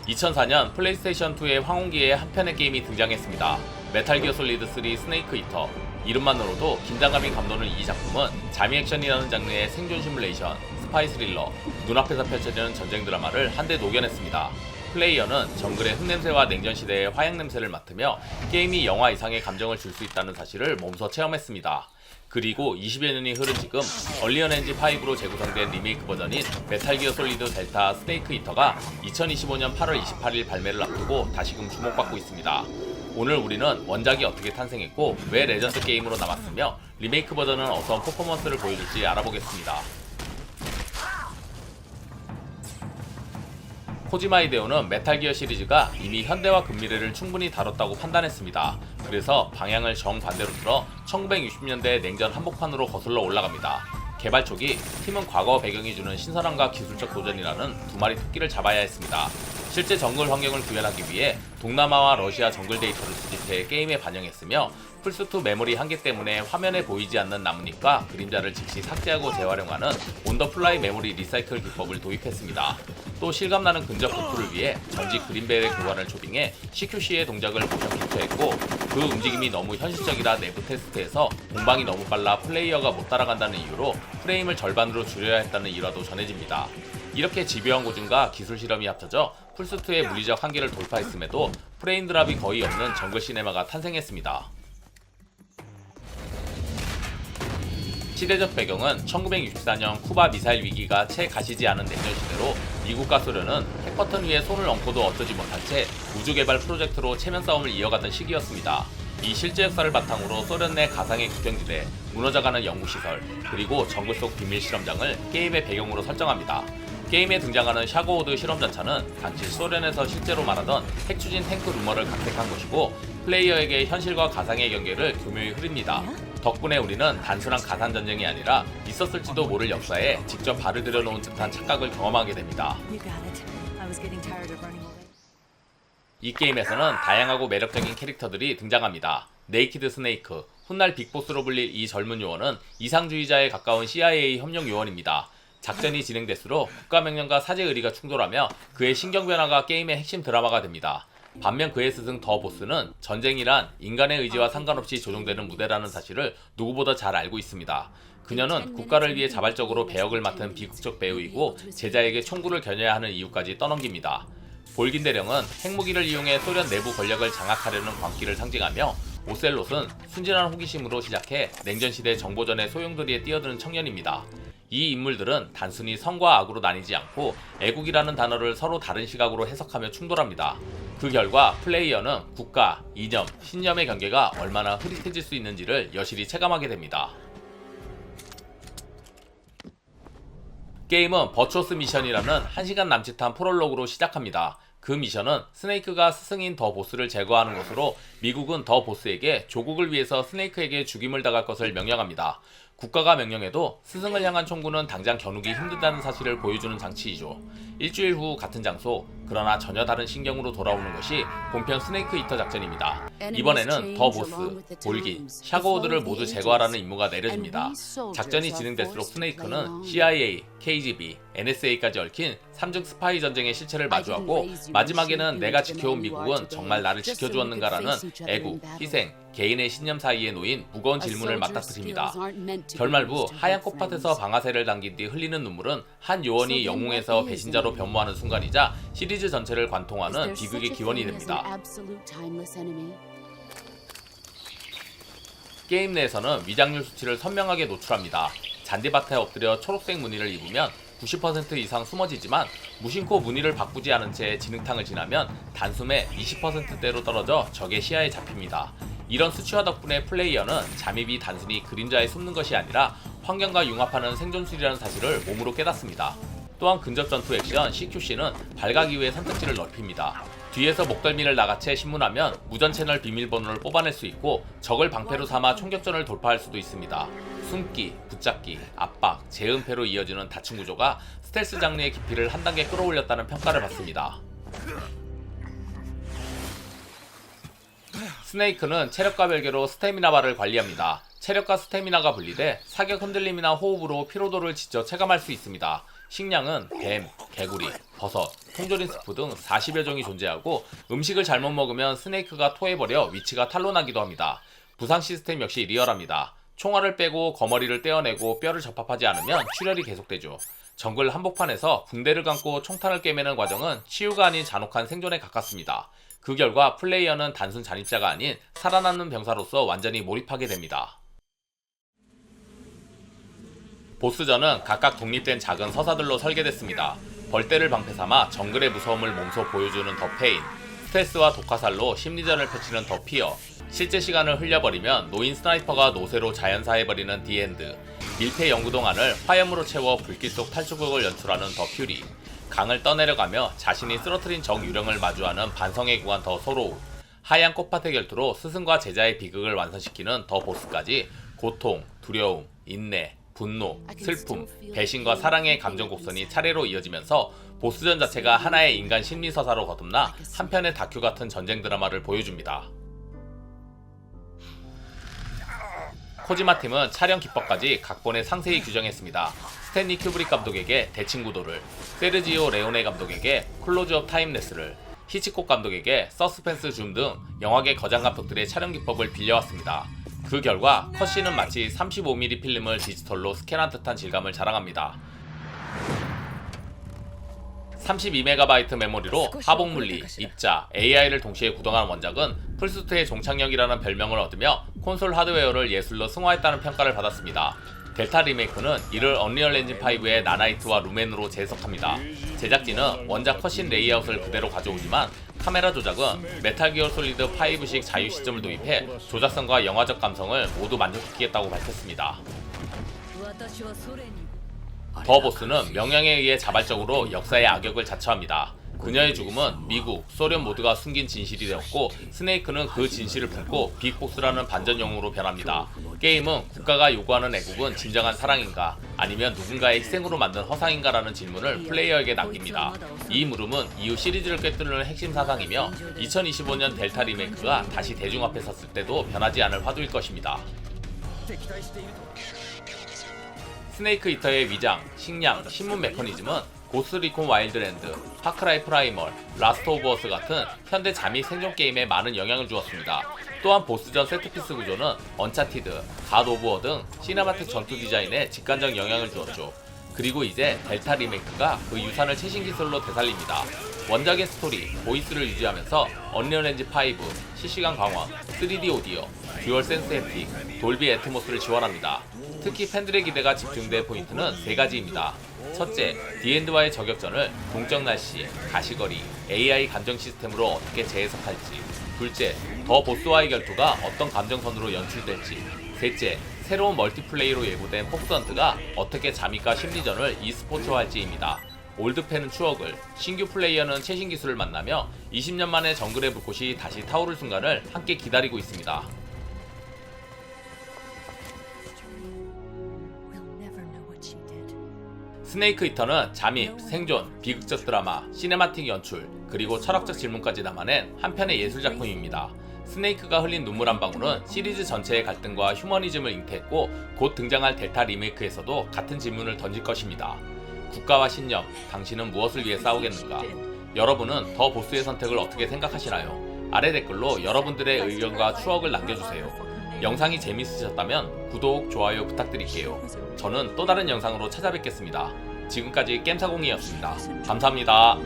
(2004년) 플레이스테이션2의 황혼기에 한편의 게임이 등장했습니다. 메탈기어 솔리드 3 스네이크 이터. 이름만으로도 긴장감이 감도는 이 작품은 자미 액션이라는 장르의 생존 시뮬레이션, 스파이 스릴러, 눈앞에서 펼쳐지는 전쟁 드라마를 한데 녹여냈습니다. 플레이어는 정글의 흙냄새와 냉전시대의 화약냄새를 맡으며 게임이 영화 이상의 감정을 줄 수 있다는 사실을 몸소 체험했습니다. 그리고 20여 년이 흐른 지금 얼리언 엔진 5로 재구성된 리메이크 버전인 메탈기어 솔리드 델타 스네이크 이터가 2025년 8월 28일 발매를 앞두고 다시금 주목받고 있습니다. 오늘 우리는 원작이 어떻게 탄생했고 왜 레전드 게임으로 남았으며 리메이크 버전은 어떤 퍼포먼스를 보여줄지 알아보겠습니다. 코지마 히데오는 메탈기어 시리즈가 이미 현대와 근미래를 충분히 다뤘다고 판단했습니다. 그래서 방향을 정반대로 틀어 1960년대 냉전 한복판으로 거슬러 올라갑니다. 개발 초기 팀은 과거 배경이 주는 신선함과 기술적 도전이라는 두 마리 토끼를 잡아야 했습니다. 실제 정글 환경을 구현하기 위해 동남아와 러시아 정글 데이터를 수집해 게임에 반영했으며 플스2 메모리 한계 때문에 화면에 보이지 않는 나뭇잎과 그림자를 즉시 삭제하고 재활용하는 온더플라이 메모리 리사이클 기법을 도입했습니다. 또 실감나는 근접 구프를 위해 전직 그린벨의 교환을 초빙해 CQC의 동작을 모션 캡처했고 그 움직임이 너무 현실적이라 내부 테스트에서 공방이 너무 빨라 플레이어가 못 따라간다는 이유로 프레임을 절반으로 줄여야 했다는 일화도 전해집니다. 이렇게 집요한 고증과 기술 실험이 합쳐져 플스2의 물리적 한계를 돌파했음에도 프레임 드랍이 거의 없는 정글 시네마가 탄생했습니다. 시대적 배경은 1964년 쿠바 미사일 위기가 채 가시지 않은 냉전 시대로 미국과 소련은 핵버튼 위에 손을 얹고도 어쩌지 못한 채 우주개발 프로젝트로 체면 싸움을 이어가던 시기였습니다. 이 실제 역사를 바탕으로 소련 내 가상의 국경지대, 무너져가는 연구시설, 그리고 정글 속 비밀 실험장을 게임의 배경으로 설정합니다. 게임에 등장하는 샤고우드 실험전차는 당시 소련에서 실제로 말하던 핵추진 탱크 루머를 각색한 것이고 플레이어에게 현실과 가상의 경계를 교묘히 흐립니다. 덕분에 우리는 단순한 가상전쟁이 아니라 있었을지도 모를 역사에 직접 발을 들여놓은 듯한 착각을 경험하게 됩니다. 이 게임에서는 다양하고 매력적인 캐릭터들이 등장합니다. 네이키드 스네이크, 훗날 빅보스로 불릴 이 젊은 요원은 이상주의자에 가까운 CIA 협력 요원입니다. 작전이 진행될수록 국가명령과 사제의리가 충돌하며 그의 신경변화가 게임의 핵심 드라마가 됩니다. 반면 그의 스승 더 보스는 전쟁이란 인간의 의지와 상관없이 조종되는 무대라는 사실을 누구보다 잘 알고 있습니다. 그녀는 국가를 위해 자발적으로 배역을 맡은 비극적 배우이고 제자에게 총구를 겨녀야 하는 이유까지 떠넘깁니다. 볼긴 대령은 핵무기를 이용해 소련 내부 권력을 장악하려는 광기를 상징하며 오셀롯은 순진한 호기심으로 시작해 냉전시대 정보전의 소용돌이에 뛰어드는 청년입니다. 이 인물들은 단순히 선과 악으로 나뉘지 않고 애국이라는 단어를 서로 다른 시각으로 해석하며 충돌합니다. 그 결과 플레이어는 국가, 이념, 신념의 경계가 얼마나 흐릿해질 수 있는지를 여실히 체감하게 됩니다. 게임은 버추어스 미션이라는 1시간 남짓한 프롤로그로 시작합니다. 그 미션은 스네이크가 스승인 더 보스를 제거하는 것으로 미국은 더 보스에게 조국을 위해서 스네이크에게 죽임을 당할 것을 명령합니다. 국가가 명령해도 스승을 향한 총구는 당장 겨누기 힘들다는 사실을 보여주는 장치이죠. 일주일 후 같은 장소, 그러나 전혀 다른 신경으로 돌아오는 것이 본편 스네이크 이터 작전입니다. 이번에는 더 보스, 볼긴, 샤고우드를 모두 제거하라는 임무가 내려집니다. 작전이 진행될수록 스네이크는 CIA, KGB, NSA까지 얽힌 3중 스파이 전쟁의 실체를 마주하고 마지막에는 내가 지켜온 미국은 정말 나를 지켜주었는가라는 애국, 희생, 개인의 신념 사이에 놓인 무거운 질문을 맞닥뜨립니다. 결말부 하얀 꽃밭에서 방아쇠를 당긴 뒤 흘리는 눈물은 한 요원이 영웅에서 배신자로 변모하는 순간이자 시리즈 전체를 관통하는 비극의 기원이 됩니다. 게임 내에서는 위장률 수치를 선명하게 노출합니다. 잔디밭에 엎드려 초록색 무늬를 입으면 90% 이상 숨어지지만 무심코 무늬를 바꾸지 않은 채 진흙탕을 지나면 단숨에 20%대로 떨어져 적의 시야에 잡힙니다. 이런 수치화 덕분에 플레이어는 잠입이 단순히 그림자에 숨는 것이 아니라 환경과 융합하는 생존술이라는 사실을 몸으로 깨닫습니다. 또한 근접전투 액션 CQC는 발각 이후의 선택지를 넓힙니다. 뒤에서 목덜미를 나가채 신문하면 무전 채널 비밀번호를 뽑아낼 수 있고 적을 방패로 삼아 총격전을 돌파할 수도 있습니다. 숨기, 붙잡기, 압박, 재은폐로 이어지는 다층 구조가 스텔스 장르의 깊이를 한 단계 끌어올렸다는 평가를 받습니다. 스네이크는 체력과 별개로 스태미나 바를 관리합니다. 체력과 스태미나가 분리돼 사격 흔들림이나 호흡으로 피로도를 직접 체감할 수 있습니다. 식량은 뱀, 개구리, 버섯, 통조림 스프 등 40여 종이 존재하고 음식을 잘못 먹으면 스네이크가 토해버려 위치가 탄로나기도 합니다. 부상 시스템 역시 리얼합니다. 총알을 빼고 거머리를 떼어내고 뼈를 접합하지 않으면 출혈이 계속되죠. 정글 한복판에서 붕대를 감고 총탄을 꿰매는 과정은 치유가 아닌 잔혹한 생존에 가깝습니다. 그 결과 플레이어는 단순 잔입자가 아닌 살아남는 병사로서 완전히 몰입하게 됩니다. 보스전은 각각 독립된 작은 서사들로 설계됐습니다. 벌떼를 방패삼아 정글의 무서움을 몸소 보여주는 더 페인, 스트레스와 독화살로 심리전을 펼치는 더 피어, 실제 시간을 흘려버리면 노인 스나이퍼가 노쇠로 자연사해버리는 디엔드, 밀폐 연구동 안을 화염으로 채워 불길 속 탈출극을 연출하는 더 퓨리, 강을 떠내려가며 자신이 쓰러뜨린 적 유령을 마주하는 반성의 구간 더 소로우, 하얀 꽃밭의 결투로 스승과 제자의 비극을 완성시키는 더 보스까지 고통, 두려움, 인내, 분노, 슬픔, 배신과 사랑의 감정 곡선이 차례로 이어지면서 보스전 자체가 하나의 인간 심리 서사로 거듭나 한편의 다큐 같은 전쟁 드라마를 보여줍니다. 코지마 팀은 촬영 기법까지 각본에 상세히 규정했습니다. 스탠리 큐브릭 감독에게 대칭 구도를, 세르지오 레오네 감독에게 클로즈업 타임레스를, 히치콕 감독에게 서스펜스 줌 등 영화계 거장 감독들의 촬영 기법을 빌려왔습니다. 그 결과 컷신은 마치 35mm 필름을 디지털로 스캔한 듯한 질감을 자랑합니다. 32MB 메모리로 하복물리, 입자, AI를 동시에 구동한 원작은 플스2의 종착역이라는 별명을 얻으며 콘솔 하드웨어를 예술로 승화했다는 평가를 받았습니다. 델타 리메이크는 이를 언리얼 엔진 5의 나나이트와 루멘으로 재해석합니다. 제작진은 원작 컷신 레이아웃을 그대로 가져오지만 카메라 조작은 메탈 기어 솔리드 5식 자유 시점을 도입해 조작성과 영화적 감성을 모두 만족시키겠다고 밝혔습니다. 더 보스는 명령에 의해 자발적으로 역사의 악역을 자처합니다. 그녀의 죽음은 미국, 소련 모두가 숨긴 진실이 되었고 스네이크는 그 진실을 품고 빅보스라는 반전 영웅으로 변합니다. 게임은 국가가 요구하는 애국은 진정한 사랑인가 아니면 누군가의 희생으로 만든 허상인가라는 질문을 플레이어에게 남깁니다. 이 물음은 이후 시리즈를 꿰뚫는 핵심 사상이며 2025년 델타 리메이크가 다시 대중 앞에 섰을 때도 변하지 않을 화두일 것입니다. 스네이크 이터의 위장, 식량, 신문 메커니즘은 고스트 리콘 와일드랜드, 파크라이 프라이멀, 라스트 오브 어스 같은 현대 잠입 생존 게임에 많은 영향을 주었습니다. 또한 보스전 세트피스 구조는 언차티드, 갓 오브 워 등 시네마틱 전투 디자인에 직관적 영향을 주었죠. 그리고 이제 델타 리메이크가 그 유산을 최신 기술로 되살립니다. 원작의 스토리, 보이스를 유지하면서 언리얼 엔진 5, 실시간 광원, 3D 오디오, 듀얼 센스 햅틱, 돌비 애트모스를 지원합니다. 특히 팬들의 기대가 집중된 포인트는 3가지입니다. 첫째, 디엔드와의 저격전을 동적 날씨, 가시거리, AI 감정 시스템으로 어떻게 재해석할지. 둘째, 더 보스와의 결투가 어떤 감정선으로 연출될지. 셋째, 새로운 멀티플레이로 예고된 폭스헌트가 어떻게 잠입과 심리전을 e스포츠화할지입니다. 올드팬은 추억을, 신규 플레이어는 최신 기술을 만나며 20년 만에 정글의 불꽃이 다시 타오를 순간을 함께 기다리고 있습니다. 스네이크 이터는 잠입, 생존, 비극적 드라마, 시네마틱 연출, 그리고 철학적 질문까지 담아낸 한편의 예술작품입니다. 스네이크가 흘린 눈물 한 방울은 시리즈 전체의 갈등과 휴머니즘을 잉태했고 곧 등장할 델타 리메이크에서도 같은 질문을 던질 것입니다. 국가와 신념, 당신은 무엇을 위해 싸우겠는가? 여러분은 더 보스의 선택을 어떻게 생각하시나요? 아래 댓글로 여러분들의 의견과 추억을 남겨주세요. 영상이 재밌으셨다면 구독, 좋아요 부탁드릴게요. 저는 또 다른 영상으로 찾아뵙겠습니다. 지금까지 겜사공이었습니다. 감사합니다.